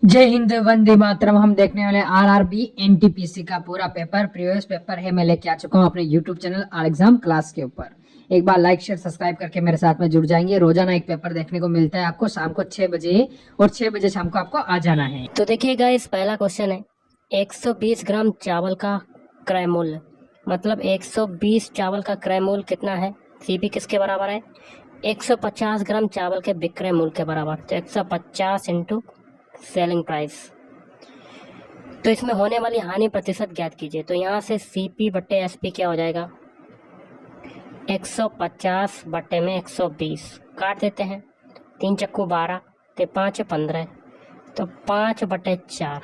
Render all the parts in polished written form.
जय हिंद, वंदे मातरम। हम देखने वाले आरआरबी एनटीपीसी का पूरा पेपर प्रीवियस पेपर है। मैं लेके आ चुका हूँ अपने YouTube channel are exam class के ऊपर। एक बार लाइक शेयर सब्सक्राइब करके मेरे साथ में जुड़ जाएंगे। रोजाना एक पेपर देखने को मिलता है आपको शाम को 6 बजे, और 6 बजे शाम को आपको आ जाना है। तो देखिए गाइस, पहला क्वेश्चन है 120 ग्राम चावल का क्रय मूल्य, मतलब 120 चावल का क्रय मूल्य कितना है। सीपी किसके बराबर है? 150 ग्राम चावल के विक्रय मूल्य के बराबर। तो 150 इंटू सेलिंग प्राइस। तो इसमें होने वाली हानि प्रतिशत ज्ञात कीजिए। तो यहाँ से सीपी बट्टे एसपी क्या हो जाएगा? 150 बट्टे में 120 काट देते हैं। 3 चक्कू 12, तो 5 15, तो 5/4।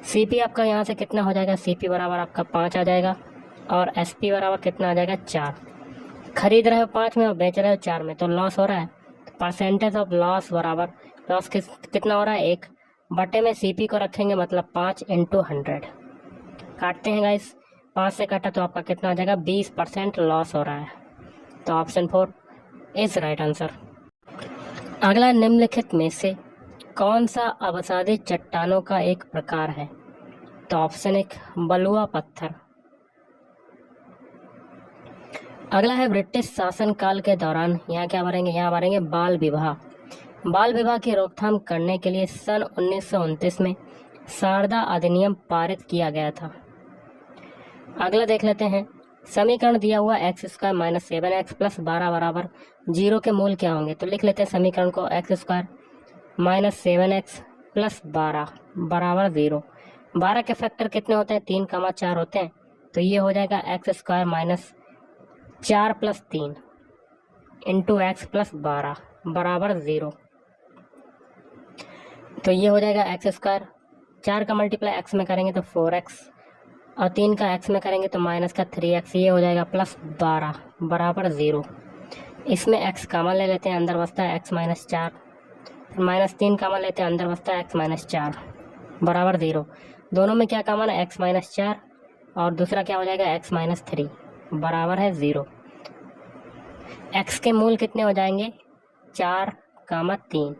सीपी आपका यहाँ से कितना हो जाएगा? सीपी बराबर आपका 5 आ जाएगा, और एसपी बराबर कितना आ जाएगा? 4। खरीद रहे हो 5 में और बेच रहे हो 4 में, तो लॉस हो रहा है। परसेंटेज ऑफ लॉस बराबर लॉस कितना हो रहा है? 1 बटे में सीपी को रखेंगे, मतलब 5 इंटू 100। काटते हैं गाइस, 5 से काटा तो आपका कितना आ जाएगा? 20% लॉस हो रहा है। तो ऑप्शन 4 इज राइट आंसर। अगला, निम्नलिखित में से कौन सा अवसादित चट्टानों का एक प्रकार है? तो ऑप्शन 1 बलुआ पत्थर। अगला है ब्रिटिश शासनकाल के दौरान यहाँ क्या भरेंगे? यहाँ भरेंगे बाल विवाह। बाल विवाह की रोकथाम करने के लिए सन 1929 में शारदा अधिनियम पारित किया गया था। अगला देख लेते हैं, समीकरण दिया हुआ x² - 7x + 12 बराबर 0 के मूल क्या होंगे? तो लिख लेते हैं समीकरण को, x² - 7x + 12 बराबर 0। 12 के फैक्टर कितने होते हैं? 3, 4 होते हैं। तो ये हो जाएगा x² - 4 + 3 इंटू x + 12 बराबर 0। तो ये हो जाएगा x², 4 का मल्टीप्लाई x में करेंगे तो 4x, और 3 का x में करेंगे तो माइनस का 3x, ये हो जाएगा +12 बराबर 0। इसमें x कॉमन ले लेते हैं, अंदर बचता है x - 4, फिर -3 कॉमन लेते हैं, अंदर बचता है x - 4 बराबर 0। दोनों में क्या कॉमन है? x - 4, और दूसरा क्या हो जाएगा? x - 3 बराबर है 0। x के मूल कितने हो जाएंगे? 4, 3,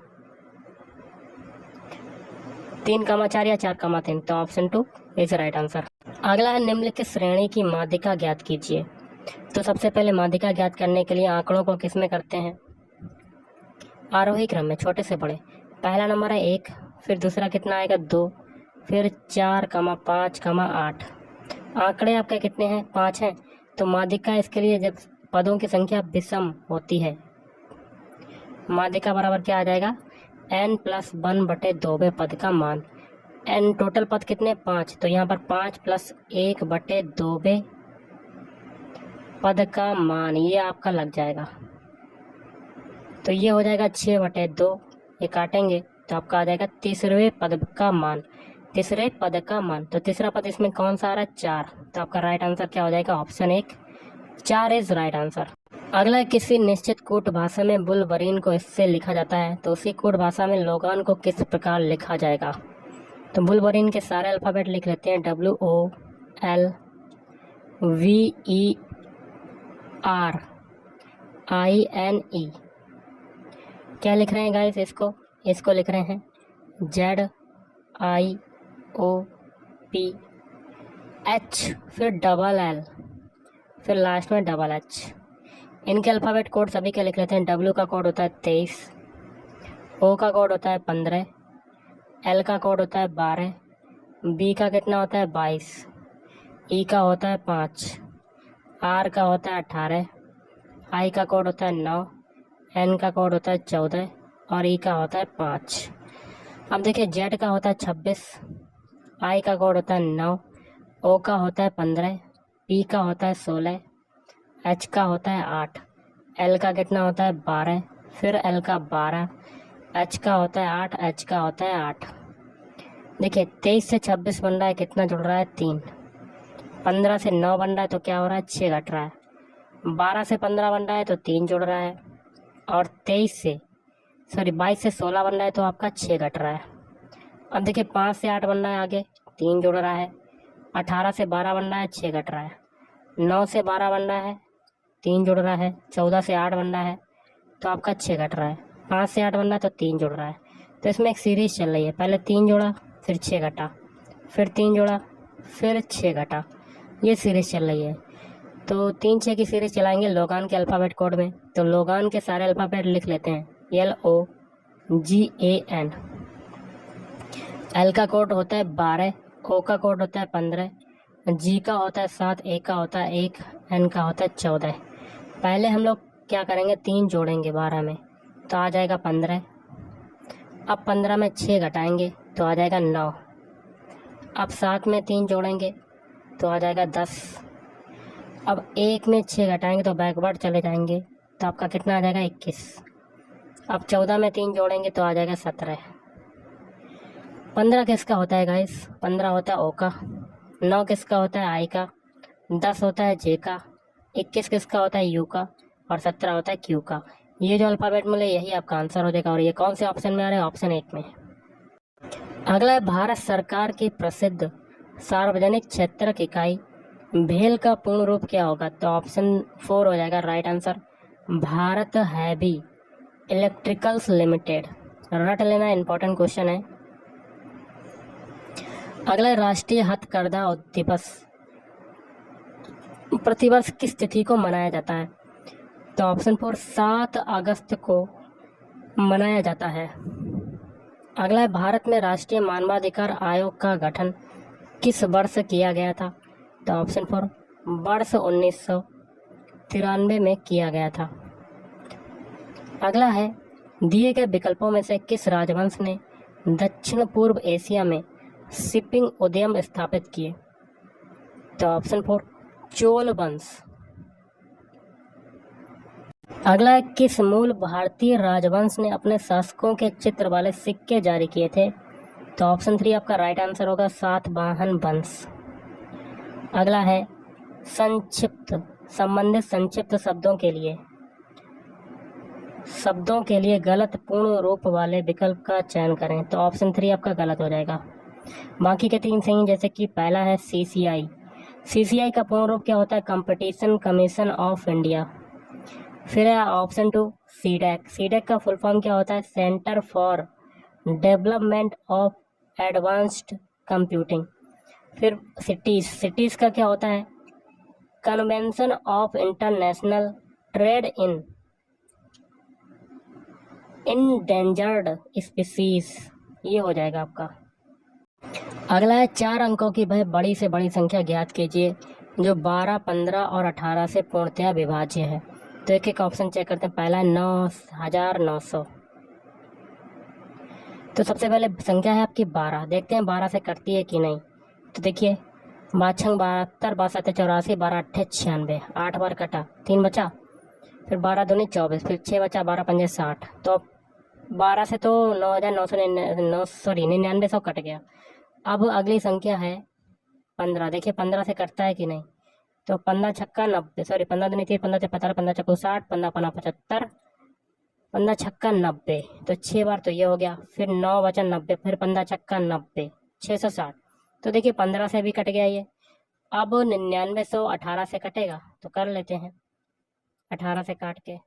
3, 4 या 4, 3। तो ऑप्शन 2 इज राइट आंसर। अगला है, निम्नलिखित श्रेणी की माध्यिका ज्ञात कीजिए। तो सबसे पहले माध्यिका ज्ञात करने के लिए आंकड़ों को किस में करते हैं? आरोही क्रम में, छोटे से बड़े। पहला नंबर है 1, फिर दूसरा कितना आएगा? 2, फिर 4, 5, 8। आंकड़े आपके कितने हैं? 5 हैं। तो माध्यिका इसके लिए जब पदों की संख्या विषम होती है, माध्यिका बराबर क्या आ जाएगा? n + 1/2 पद का मान। n टोटल पद कितने? 5। तो यहाँ पर 5 + 1/2 पद का मान, ये आपका लग जाएगा। तो ये हो जाएगा 6/2। ये काटेंगे तो आपका आ जाएगा तीसरे पद का मान। तीसरे पद का मान, तो तीसरा पद इसमें कौन सा आ रहा है? 4। तो आपका राइट आंसर क्या हो जाएगा? Option 1 4 is right answer. अगला, किसी निश्चित कूट भाषा में बुलवरीन को इससे लिखा जाता है, तो उसी कूट भाषा में लोगान को किस प्रकार लिखा जाएगा? तो बुलवरीन के सारे अल्फ़ाबेट लिख लेते हैं, WOLVERINE। क्या लिख रहे हैं गाइस? इसको लिख रहे हैं ZIOPH, फिर डबल L, फिर लास्ट में डबल H। इनके अल्फ़ाबेट कोड सभी के लिख लेते हैं। W का कोड होता है 23, O का कोड होता है 15, L का कोड होता है 12, B का कितना होता है? 22, E का होता है 5, R का होता है 18, I का कोड होता है 9, N का कोड होता है 14, और E का होता है 5। अब देखिए, Z का होता है 26, I का कोड होता है 9, O का होता है 15, P का होता है 16, H का होता है 8, L का कितना होता है? 12, फिर L का 12, H का होता है 8, H का होता है 8। देखिए, 23 से 26 बन रहा है, कितना जुड़ रहा है? 3। 15 से 9 बन रहा है, तो क्या हो रहा है? 6 घट रहा है। 12 से 15 बन रहा है, तो 3 जुड़ रहा है। और 22 से 16 बन रहा है, तो आपका 6 घट रहा है। अब देखिए, 5 से 8 बन रहा है, आगे 3 जुड़ रहा है। 18 से 12 बन रहा है, 6 घट रहा है। 9 से 12 बन रहा है, 3 जुड़ रहा है। 14 से 8 बन रहा है, तो आपका 6 घट रहा है। 5 से 8 बन रहा है, तो 3 जुड़ रहा है। तो इसमें एक सीरीज चल रही है, पहले 3 जोड़ा फिर 6 घटा, फिर 3 जोड़ा फिर 6 घटा, ये सीरीज चल रही है। तो 3 6 की सीरीज चलाएंगे लोगान के अल्फ़ाबेट कोड में। तो लोगान के सारे अल्फ़ाबेट लिख लेते हैं, LOGAN। एल का कोड होता है 12, ओ का कोड होता है 15, जी का होता है 7, ए का होता है 1, एन का होता है 14। पहले हम लोग क्या करेंगे, 3 जोड़ेंगे 12 में तो आ जाएगा 15। अब 15 में 6 घटाएंगे तो आ जाएगा 9। अब 7 में 3 जोड़ेंगे तो आ जाएगा 10। अब 1 में 6 घटाएंगे तो बैकवर्ड चले जाएंगे तो आपका कितना आ जाएगा, 21। अब 14 में 3 जोड़ेंगे तो आ जाएगा 17। 15 किसका होता है गाइस, 15 होता है ओ का, 9 किसका होता है आई का, 10 होता है जे का, 21 किसका होता है यू का, और 17 होता है क्यू का। ये जो अल्फ़ाबेट मिले यही आपका आंसर हो जाएगा। और ये कौन से ऑप्शन में आ रहा है, ऑप्शन 1 में। अगला है भारत सरकार की प्रसिद्ध सार्वजनिक क्षेत्र की इकाई भेल का पूर्ण रूप क्या होगा। तो ऑप्शन 4 हो जाएगा right answer, Bharat heavy electricals limited. रट लेना, इंपॉर्टेंट क्वेश्चन है। अगला राष्ट्रीय हथकरघा दिवस प्रतिवर्ष किस तिथि को मनाया जाता है। तो ऑप्शन 4 7 अगस्त को मनाया जाता है। अगला है भारत में राष्ट्रीय मानवाधिकार आयोग का गठन किस वर्ष किया गया था। तो ऑप्शन 4 वर्ष 1993 में किया गया था। अगला है दिए गए विकल्पों में से किस राजवंश ने दक्षिण पूर्व एशिया में शिपिंग उद्यम स्थापित किए। तो ऑप्शन 4 चोल वंश। अगला है किस मूल भारतीय राजवंश ने अपने शासकों के चित्र वाले सिक्के जारी किए थे। तो ऑप्शन 3 आपका राइट आंसर होगा, सातवाहन वंश। अगला है संक्षिप्त संबंधित संक्षिप्त शब्दों के लिए गलत पूर्ण रूप वाले विकल्प का चयन करें। तो ऑप्शन 3 आपका गलत हो जाएगा। बाकी के 3 सही, जैसे कि पहला है CCI। CCI का पूर्ण रूप क्या होता है, कंपटीशन कमीशन ऑफ इंडिया। फिर है ऑप्शन 2 CDAC। CDAC का फुल फॉर्म क्या होता है, centre for development of advanced computing. फिर सिटीज का क्या होता है, convention of international trade in endangered species, ये हो जाएगा आपका। अगला है 4 अंकों की वह बड़ी से बड़ी संख्या ज्ञात कीजिए जो 12, 15 और 18 से पूर्णतया विभाज्य है। तो एक एक ऑप्शन चेक करते हैं। पहला है 9900। तो सबसे पहले संख्या है आपकी 12, देखते हैं 12 से कटती है कि नहीं। तो देखिए 52, 72, 62, 84, 12, 96, 8 बार कटा, 3 बचा, फिर 12 दूनी 24, फिर 6 बचा, 12 पंजे 60। तो 12 से तो 9900 कट गया। अब अगली संख्या है 15। देखिए 15 से कटता है कि नहीं। तो 15 छक्का 90, सॉरी 15 दूनी 30, 15 से 15, 15 चक्कू 60, 15 पना 75, 15 छक्का 90। तो 6 बार तो ये हो गया, फिर 9 बचा 90, फिर 15 छक्का 90, 660। तो देखिए 15 से भी कट गया ये। अब 9900 18 से कटेगा, तो कर लेते हैं 18 से काट के।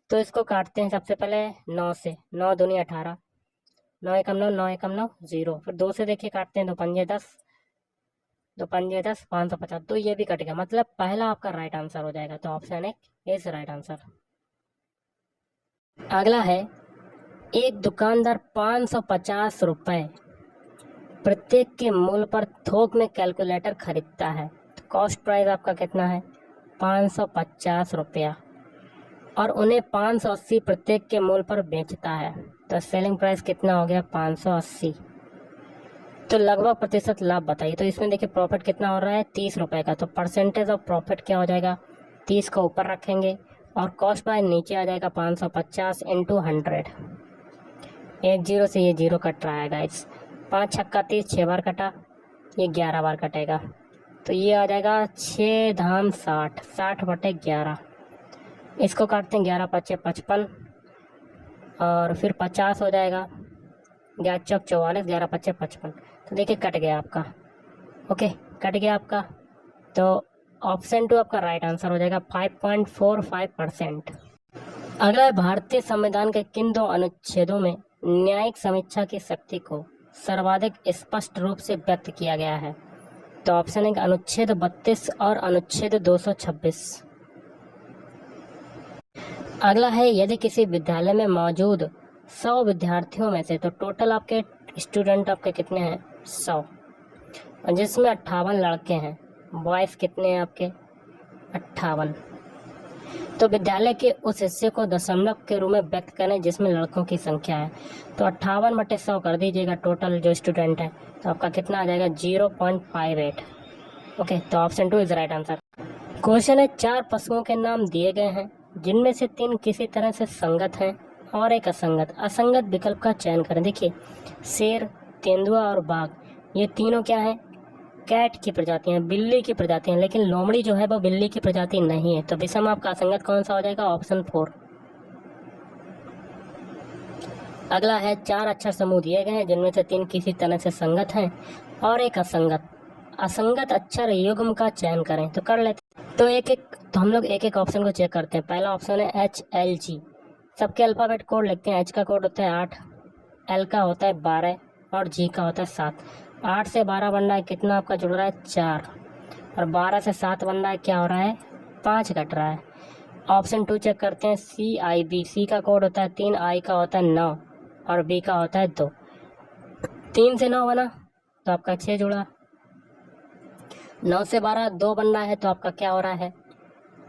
तो इसको काटते हैं सबसे पहले 9 से, 9 दूनी 18, 9 एकम 9, 9 एकम 9 0। फिर 2 से देखिए काटते हैं, 2 पंजे 10, 2 पंजे 10, 550। तो ये भी कट गया, मतलब पहला आपका राइट आंसर हो जाएगा। तो ऑप्शन 1 इज राइट आंसर। अगला है एक दुकानदार 550 रुपए प्रत्येक के मूल्य पर थोक में कैलकुलेटर खरीदता है। तो कॉस्ट प्राइस आपका कितना है, 550 रुपया, और उन्हें 580 प्रत्येक के मूल्य पर बेचता है। तो सेलिंग प्राइस कितना हो गया, 580। तो लगभग प्रतिशत लाभ बताइए। तो इसमें देखिए प्रॉफिट कितना हो रहा है, 30 रुपये का। तो परसेंटेज ऑफ प्रॉफिट क्या हो जाएगा, 30 को ऊपर रखेंगे और कॉस्ट प्राइस नीचे आ जाएगा 550 इंटू 100। एक जीरो से ये जीरो कट रहा है गाइस। 5 छक्का 30, 6 बार कटा, ये 11 बार कटेगा। तो ये आ जाएगा 6 धाम 60, 60/11। इसको काटते हैं, 11 पच्चे 55, और फिर 50 हो जाएगा, 11 चौक 44, 11 पच्चे 55। तो देखिए कट गया आपका, ओके कट गया आपका। तो ऑप्शन 2 आपका राइट आंसर हो जाएगा, 5.45%। अगला है भारतीय संविधान के किन 2 अनुच्छेदों में न्यायिक समीक्षा की शक्ति को सर्वाधिक स्पष्ट रूप से व्यक्त किया गया है? तो ऑप्शन 1 अनुच्छेद 32 और अनुच्छेद 226। अगला है, यदि किसी विद्यालय में मौजूद 100 विद्यार्थियों में से, तो टोटल आपके स्टूडेंट आपके कितने हैं? 100, और जिसमें 58 लड़के हैं। बॉयज़ कितने हैं आपके? 58। तो विद्यालय के उस हिस्से को दशमलव के रूप में व्यक्त करें जिसमें लड़कों की संख्या है। तो 58/100 कर दीजिएगा टोटल जो स्टूडेंट है, तो आपका कितना आ जाएगा? 0.58। ओके, तो option 2 is right answer. Question है, 4 पशुओं के नाम दिए गए हैं जिनमें से 3 किसी तरह से संगत हैं और एक असंगत। असंगत विकल्प का चयन करें। देखिए, शेर, तेंदुआ और बाघ, ये तीनों क्या है? कैट की प्रजाति हैं, बिल्ली की प्रजाति हैं, लेकिन लोमड़ी जो है वो बिल्ली की प्रजाति नहीं है। तो विषम आपका असंगत कौन सा हो जाएगा? ऑप्शन 4। अगला है, 4 अक्षर समूह दिए गए हैं जिनमें से 3 किसी तरह से संगत हैं और एक असंगत। असंगत अक्षर युग्म का चयन करें। तो कर लेते हैं। तो हम लोग एक एक ऑप्शन को चेक करते हैं। पहला ऑप्शन है HLG। सबके अल्फाबेट कोड लिखते हैं। H का कोड होता है 8, L का होता है 12 और G का होता है 7। 8 से 12 बन रहा है, कितना आपका जुड़ रहा है? 4, और 12 से 7 बन रहा है, क्या हो रहा है? 5 घट रहा है। ऑप्शन 2 चेक करते हैं। CIB। C का कोड होता है 3, I का होता है 9 और B का होता है 2। 3 से 9 बना तो आपका 6 जुड़ा। 9 से 12 2 बन रहा है, तो आपका क्या हो रहा है?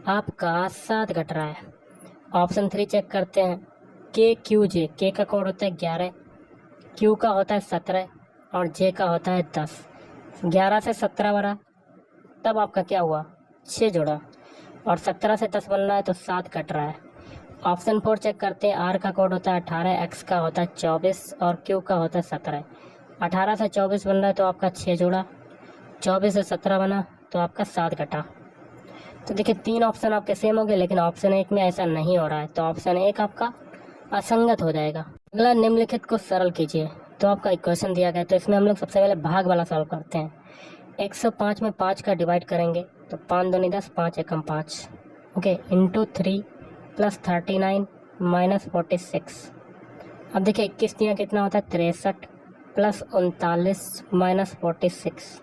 आपका 7 घट रहा है। ऑप्शन 3 चेक करते हैं। KQJ। K का कोड होता है 11, Q का होता है 17 और J का होता है 10। 11 से 17 बना तब आपका क्या हुआ? 6 जुड़ा, और 17 से 10 बन रहा है तो 7 कट रहा है। ऑप्शन 4 चेक करते हैं। R का कोड होता है 18, X का होता है 24 और Q का होता है 17। 18 से 24 बन रहा है तो आपका 6 जुड़ा, 24 से 17 बना तो आपका 7 घटा। तो देखिए, 3 ऑप्शन आपके सेम हो गए, लेकिन ऑप्शन 1 में ऐसा नहीं हो रहा है, तो ऑप्शन 1 आपका असंगत हो जाएगा। अगला, निम्नलिखित को सरल कीजिए। तो आपका इक्वेशन दिया गया है, तो इसमें हम लोग सबसे पहले भाग वाला सॉल्व करते हैं। 105 में 5 का डिवाइड करेंगे तो 5 दूनी 10, 5 एकम 5। Okay, into 3 plus 39 minus 46। अब देखिए, 21 दिया कितना होता है? 63 प्लस 39 माइनस 46।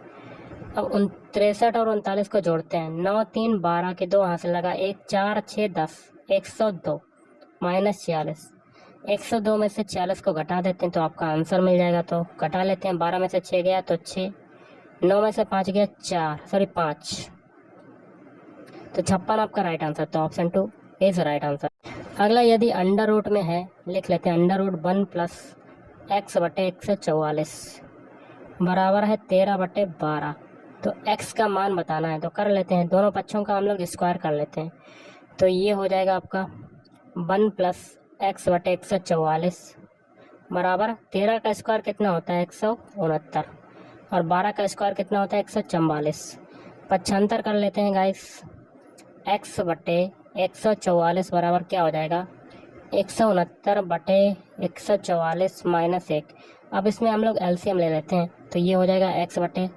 अब 63 और 39 को जोड़ते हैं। 9 3 12 के 2 हाथ से लगा, 1 4 6 10, 102 माइनस 46। 102 में से 46 को घटा देते हैं तो आपका आंसर मिल जाएगा। तो घटा लेते हैं। 12 में से 6 गया तो 6, 9 में से 5 गया 5, तो 56 आपका राइट आंसर। तो ऑप्शन 2 इज राइट आंसर। अगला, यदि अंडर रूट में है, लिख लेते हैं। अंडर रूट 1 प्लस x बटे 144 बराबर है 13/12। तो x का मान बताना है, तो कर लेते हैं। दोनों पक्षों का हम लोग स्क्वायर कर लेते हैं, तो ये हो जाएगा आपका 1 प्लस x बटे 144 बराबर 13 का स्क्वायर कितना होता है? 169, और 12 का स्क्वायर कितना होता है? 144। पक्षांतर कर लेते हैं गाइस। x बटे 144 बराबर क्या हो जाएगा? 169 बटे 144 माइनस 1। अब इसमें हम लोग एलसीएम ले लेते हैं, तो ये हो जाएगा x बटे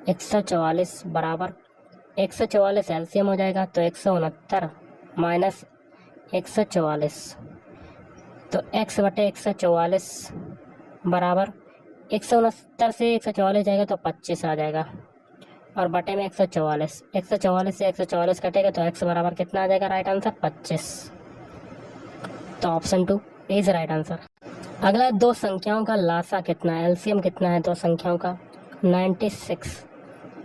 144 बराबर 144 एलसीएम हो जाएगा, तो 169 माइनस 144, तो x बटे 144 बराबर 169 से 144 जाएगा तो 25 आ जाएगा, और बटे में 144। 144 से 144 कटेगा तो x बराबर कितना आ जाएगा? Right answer 25। तो ऑप्शन 2 इज राइट आंसर। अगला, 2 संख्याओं का लासा कितना है? एलसीएम कितना है 2 संख्याओं का? 96,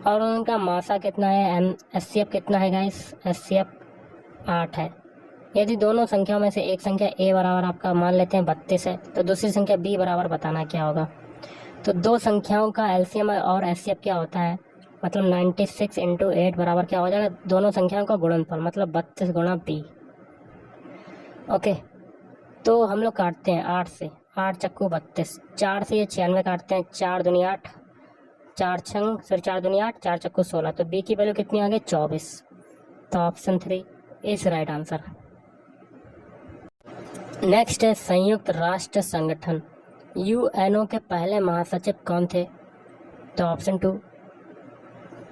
और उनका मासा कितना है? एचसीएफ कितना है गाइस? एचसीएफ 8 है। यदि दोनों संख्याओं में से एक संख्या a बराबर आपका मान लेते हैं 32 है, तो दूसरी संख्या b बराबर बताना क्या होगा। तो 2 संख्याओं का एलसीएम और एचसीएफ क्या होता है? मतलब 96 इंटू 8 बराबर क्या हो जाएगा? दोनों संख्याओं का गुणनफल, मतलब 32 गुणा b। ओके, तो हम लोग काटते हैं 8 से। 8 चक्कू 32, 4 से ये 96 काटते हैं। 4 दूनी 8, 4 छंग फिर 4 दूनी 8, 4 चक्कू 16। तो b की वैल्यू कितनी आ गई? 24। तो option 3 is right answer. Next है, संयुक्त राष्ट्र संगठन यूएनओ के पहले महासचिव कौन थे? तो ऑप्शन 2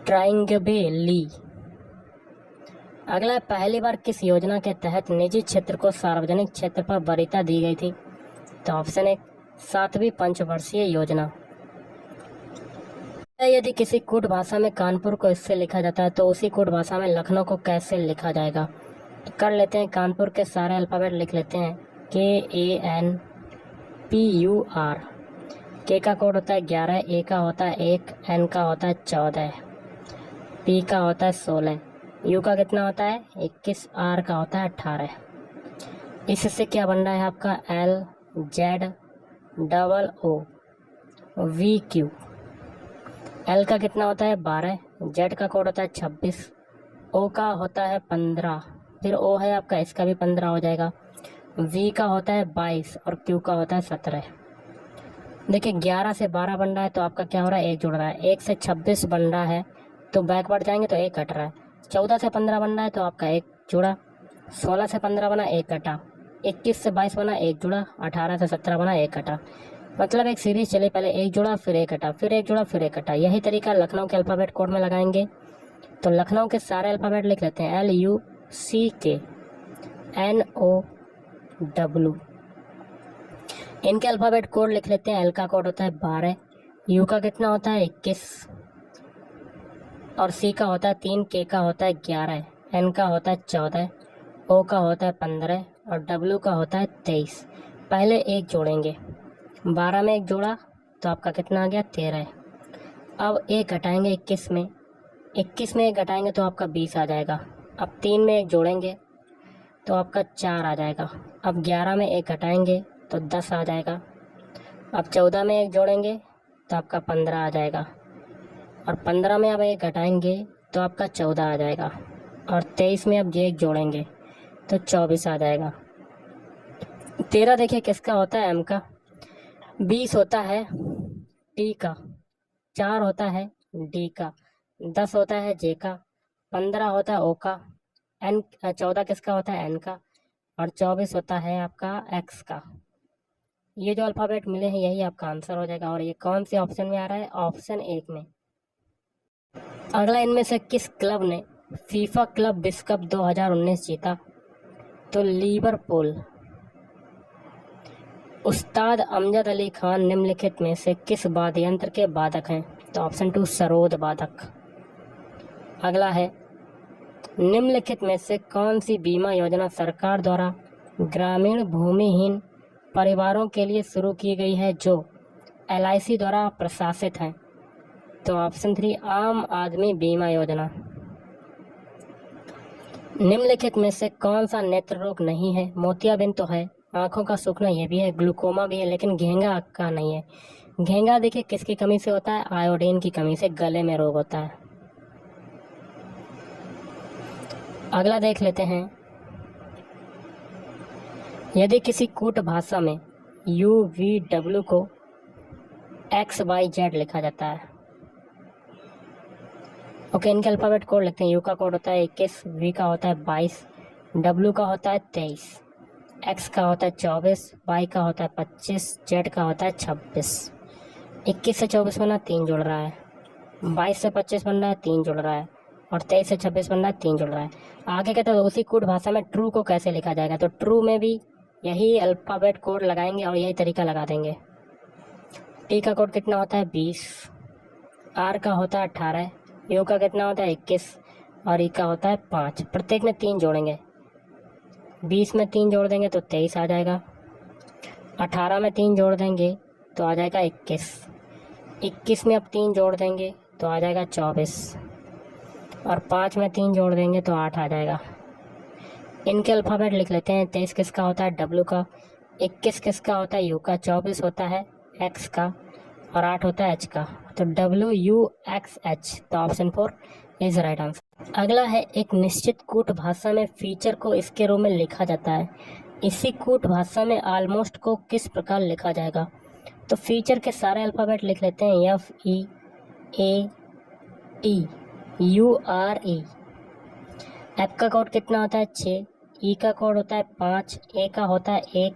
ट्राइंगबे ली। अगला, पहली बार किस योजना के तहत निजी क्षेत्र को सार्वजनिक क्षेत्र पर वरीयता दी गई थी? तो ऑप्शन 1 7वीं पंचवर्षीय योजना। यदि किसी कूट भाषा में कानपुर को इससे लिखा जाता है तो उसी कूट भाषा में लखनऊ को कैसे लिखा जाएगा। तो कर लेते हैं, कानपुर के सारे अल्फ़ाबेट लिख लेते हैं। KANPUR। के का कोड होता है 11, ए का होता है 1, एन का होता है 14, पी का होता है 16, यू का कितना होता है 21, आर का होता है 18। इससे क्या बन रहा है आपका LZOO VQ। एल का कितना होता है 12, जेड का कोड होता है 26, ओ का होता है 15, फिर ओ है आपका, इसका भी 15 हो जाएगा, वी का होता है 22 और क्यू का होता है 17। देखिए 11 से 12 बन रहा है तो आपका क्या हो रहा है, 1 जुड़ रहा है। 1 से 26 बन रहा है तो बैकवर्ड जाएंगे तो 1 कट रहा है। 14 से 15 बन रहा है तो आपका 1 जुड़ा। 16 से 15 बना 1 कटा। 21 से 22 बना 1 जुड़ा। 18 से 17 बना 1 कटा। मतलब एक सीरीज चली, पहले 1 जुड़ा फिर 1 कटा, फिर 1 जुड़ा फिर 1 कटा। यही तरीका लखनऊ के अल्फ़ाबेट कोड में लगाएंगे। तो लखनऊ के सारे अल्फ़ाबेट लिख लेते हैं। LUCKNOW। इनके अल्फ़ाबेट कोड लिख लेते हैं। एल का कोड होता है 12, यू का कितना होता है 21 और सी का होता है 3, के का होता है 11, एन का होता है 14, ओ का होता है 15 और डब्ल्यू का होता है 23। पहले 1 जोड़ेंगे, 12 में 1 जोड़ा तो आपका कितना आ गया 13। अब 1 घटाएंगे 21 में, 21 में 1 घटाएंगे तो आपका 20 आ जाएगा। अब 3 में 1 जोड़ेंगे तो आपका 4 आ जाएगा। अब 11 में 1 घटाएंगे तो 10 आ जाएगा। अब 14 में 1 जोड़ेंगे तो आपका 15 आ जाएगा और 15 में अब 1 घटाएंगे तो आपका 14 आ जाएगा और 23 में अब 1 जोड़ेंगे तो 24 आ जाएगा। 13 देखिए किसका होता है, एम का। 20 होता है टी का। 4 होता है डी का। 10 होता है जे का। 15 होता है ओ का। 14 किसका होता है, एन का। और 24 होता है आपका एक्स का। ये जो अल्फ़ाबेट मिले हैं यही आपका आंसर हो जाएगा। और ये कौन से ऑप्शन में आ रहा है, ऑप्शन 1 में। अगला, इनमें से किस क्लब ने फीफा क्लब विश्व कप 2019 जीता। तो लिवरपूल। उस्ताद अमजद अली खान निम्नलिखित में से किस वाद्य यंत्र के वादक हैं। तो ऑप्शन 2 सरोद वादक। अगला है, निम्नलिखित में से कौन सी बीमा योजना सरकार द्वारा ग्रामीण भूमिहीन परिवारों के लिए शुरू की गई है जो LIC द्वारा प्रशासित है। तो ऑप्शन 3 आम आदमी बीमा योजना। निम्नलिखित में से कौन सा नेत्र रोग नहीं है। मोतियाबिंद तो है, आंखों का सूखना ये भी है, ग्लूकोमा भी है, लेकिन घेंगा का नहीं है। घेंगा देखिए किसकी कमी से होता है, आयोडीन की कमी से गले में रोग होता है। अगला देख लेते हैं, यदि किसी कूट भाषा में UVW को XYZ लिखा जाता है। ओके, इनके अल्फ़ाबेट कोड लिखते हैं। यू का कोड होता है 21, वी का होता है 22, डब्ल्यू का होता है 23, एक्स का होता है 24, वाई का होता है 25, जेड का होता है 26। 21 से 24 बना 3 जुड़ रहा है, 22 से 25 बन रहा है 3 जुड़ रहा है और 23 से 26 बन रहा है 3 जुड़ रहा है। आगे कहते हैं उसी कूट भाषा में ट्रू को कैसे लिखा जाएगा। तो ट्रू में भी यही अल्फ़ाबेट कोड लगाएंगे और यही तरीका लगा देंगे। टी का कोड कितना होता है 20, आर का होता है 18, यू का कितना होता है 21 और ई का होता है 5। प्रत्येक में 3 जोड़ेंगे, 20 में 3 जोड़ देंगे तो 23 आ जाएगा। 18 में 3 जोड़ देंगे तो आ जाएगा 21। 21 में अब 3 जोड़ देंगे तो आ जाएगा 24 और 5 में 3 जोड़ देंगे तो 8 आ जाएगा। इनके अल्फ़ाबेट लिख लेते हैं। 23 किसका होता है, डब्ल्यू का। 21 किसका होता है, यू का। 24 होता है एक्स का और 8 होता है एच का। तो WUXH। तो ऑप्शन 4 इज राइट आंसर। अगला है, एक निश्चित कूट भाषा में फीचर को इसके रूप में लिखा जाता है। इसी कूट भाषा में ऑलमोस्ट को किस प्रकार लिखा जाएगा। तो फीचर के सारे अल्फ़ाबेट लिख लेते हैं। FEATURE। एफ का कोड कितना होता है 6, ई का कोड होता है 5, ए का होता है 1,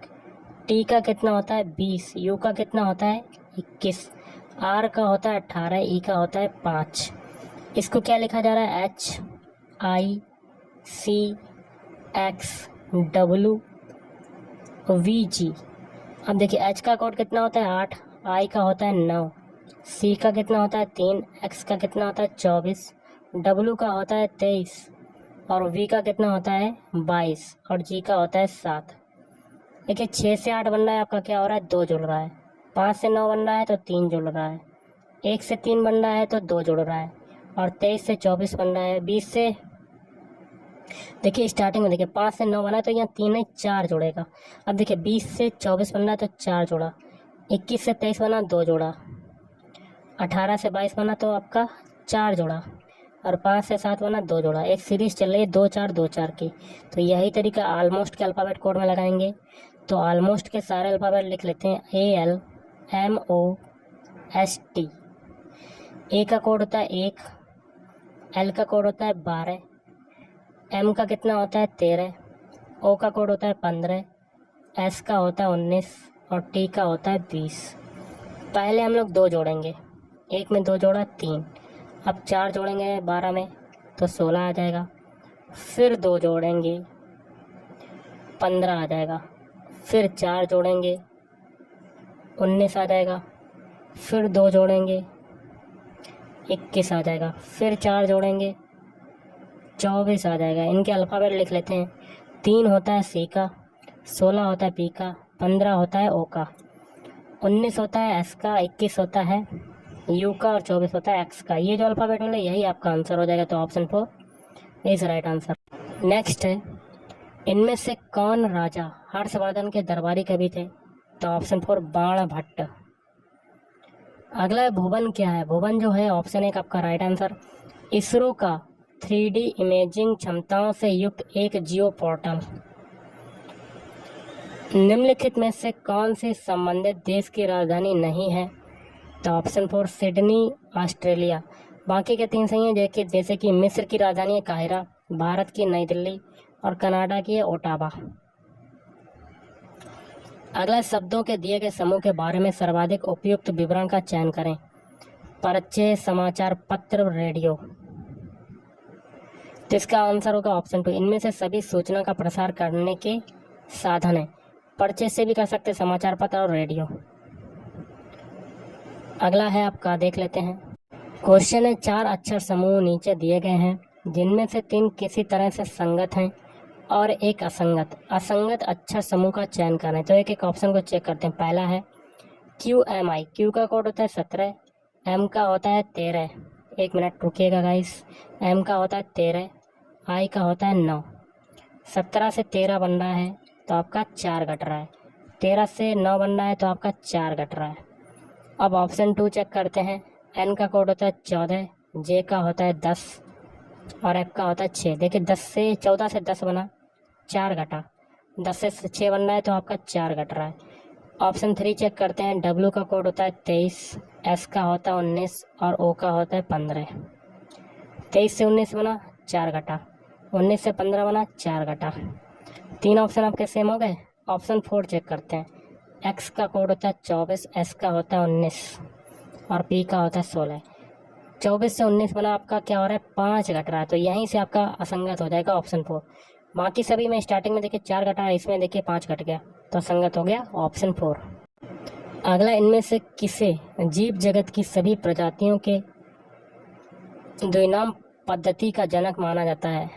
टी का कितना होता है 20, यू का कितना होता है 21, आर का होता है 18, ई का होता है 5। इसको क्या लिखा जा रहा है, HICXWVG। अब देखिए एच का कोड कितना होता है 8, आई का होता है 9, सी का कितना होता है 3, एक्स का कितना होता है 24, डब्ल्यू का होता है 23 और वी का कितना होता है 22 और जी का होता है 7। देखिए 6 से 8 बन रहा है आपका, क्या हो रहा है 2 जुड़ रहा है। 5 से 9 बन रहा है तो 3 जुड़ रहा है। 1 से 3 बन रहा है तो 2 जुड़ रहा है। और 23 से 24 बन रहा है। 20 से देखिए स्टार्टिंग में देखिए 5 से 9 बना है तो यहाँ 3 नहीं 4 जुड़ेगा। अब देखिए 20 से 24 बन रहा है तो 4 जोड़ा। 21 से 23 बना 2 जोड़ा। 18 से 22 बना तो आपका 4 जोड़ा। और 5 से 7 बना 2 जोड़ा। एक सीरीज चल रही है 2 4 की। तो यही तरीका ऑलमोस्ट के अल्फ़ाबेट कोड में लगाएंगे। तो ऑलमोस्ट के सारे अल्फ़ाबेट लिख लेते हैं ALMOST। ए का कोड होता है 1, एल का कोड होता है 12, एम का कितना होता है 13, ओ का कोड होता है 15, एस का होता है 19 और टी का होता है 20। पहले हम लोग 2 जोड़ेंगे। 1 में 2 जोड़ा 3। अब 4 जोड़ेंगे 12 में तो 16 आ जाएगा। फिर 2 जोड़ेंगे 15 आ जाएगा। फिर 4 जोड़ेंगे 19 आ जाएगा। फिर 2 जोड़ेंगे 21 आ जाएगा। फिर 4 जोड़ेंगे 24 आ जाएगा। इनके अल्फ़ाबेट लिख लेते हैं। 3 होता है सी का, 16 होता है पी का, 15 होता है ओ का, 19 होता है एस का, 21 होता है यू का और 24 होता है एक्स का। ये जो अल्फ़ाबेट मिले यही आपका आंसर हो जाएगा। तो option 4 is right answer. Next है, इनमें से कौन राजा हर्षवर्धन के दरबारी कवि थे? तो ऑप्शन 4 बाणभट्ट। अगला है भुवन क्या है? भुवन जो है ऑप्शन 1 आपका राइट आंसर। इसरो का 3D इमेजिंग क्षमताओं से युक्त एक जियो पोर्टल। निम्नलिखित में से कौन सी संबंधित देश की राजधानी नहीं है? तो ऑप्शन 4 सिडनी ऑस्ट्रेलिया। बाकी के 3 सही हैं, जैसे कि मिस्र की राजधानी है काहिरा, भारत की नई दिल्ली और कनाडा की है ओटावा। अगला शब्दों के दिए गए समूह के बारे में सर्वाधिक उपयुक्त विवरण का चयन करें। परिचय, समाचार पत्र, रेडियो। तो इसका आंसर होगा ऑप्शन 2। इनमें से सभी सूचना का प्रसार करने के साधन है। परिचय से भी कर सकते हैं, समाचार पत्र और रेडियो। अगला है आपका, देख लेते हैं। क्वेश्चन है 4 अक्षर समूह नीचे दिए गए हैं जिनमें से 3 किसी तरह से संगत हैं और एक असंगत। असंगत अक्षर समूह का चयन करें। तो एक एक ऑप्शन को चेक करते हैं। पहला है QMI। क्यू का कोड होता है 17, एम का होता है 13। 1 मिनट रुकिएगा गाइस। एम का होता है 13, आई का होता है 9। 17 से 13 बन रहा है तो आपका 4 घट रहा है। 13 से 9 बन रहा है तो आपका 4 घट रहा है। अब ऑप्शन 2 चेक करते हैं। एन का कोड होता है 14, जे का होता है 10 और एफ का होता है 6। देखिए 14 से 10 बना, 4 घटा। 10 से 6 बन रहा है तो आपका 4 घट रहा है। ऑप्शन 3 चेक करते हैं। डब्ल्यू का कोड होता है 23, एस का होता है 19 और ओ का होता है 15। 23 से 19 बना, 4 घटा। 19 से 15 बना, 4 घटा। 3 ऑप्शन आपके सेम हो गए। ऑप्शन 4 चेक करते हैं। एक्स का कोड होता है 24, एस का होता है 19 और पी का होता है 16। 24 से 19 बना, आपका क्या हो रहा है 5 घट रहा है। तो यहीं से आपका असंगत हो जाएगा ऑप्शन 4। बाकी सभी में स्टार्टिंग में देखिए 4 घटा है, इसमें देखिए 5 घट गया तो असंगत हो गया ऑप्शन 4। अगला, इनमें से किसे जीव जगत की सभी प्रजातियों के द्विनाम पद्धति का जनक माना जाता है?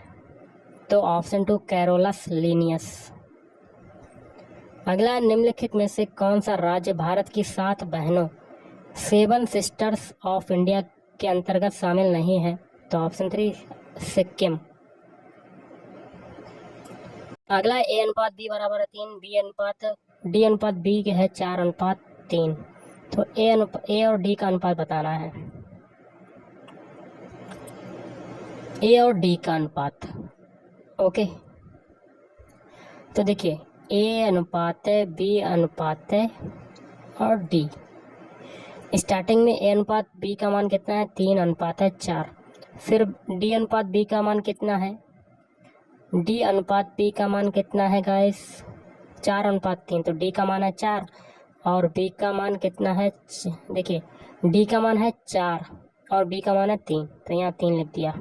तो ऑप्शन 2 कैरोलस लीनियस। अगला, निम्नलिखित में से कौन सा राज्य भारत की 7 बहनों 7 सिस्टर्स ऑफ इंडिया के अंतर्गत शामिल नहीं है? तो ऑप्शन 3 सिक्किम। अगला, A अनुपात B बराबर है 3, D अनुपात B के है 4:3। तो A और D का अनुपात बताना है। A और D का अनुपात, ओके। तो देखिए A अनुपात है, B अनुपात है और D। स्टार्टिंग में A अनुपात B का मान कितना है 3:4। फिर D अनुपात B का मान कितना है, D अनुपात B का मान कितना है गाइस 4:3। तो D का मान है 4 और B का मान कितना है, देखिए D का मान है 4 और B का मान है 3। तो यहाँ 3 लिख दिया।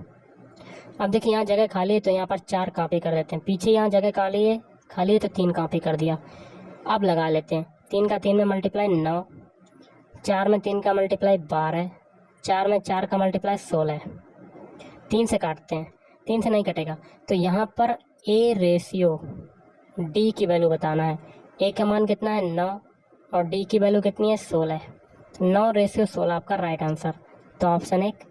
अब देखिए यहाँ जगह खाली है तो यहाँ पर 4 कॉपी कर देते हैं। पीछे यहाँ जगह खाली है तो 3 कॉपी कर दिया। अब लगा लेते हैं। 3 का 3 में मल्टीप्लाई 9, 4 में 3 का मल्टीप्लाई 12, 4 में 4 का मल्टीप्लाई 16। 3 से काटते हैं, 3 से नहीं कटेगा, तो यहाँ पर ए रेशियो डी की वैल्यू बताना है। ए का मान कितना है 9 और डी की वैल्यू कितनी है 16। 9 रेशियो 16 आपका राइट आंसर। तो ऑप्शन 1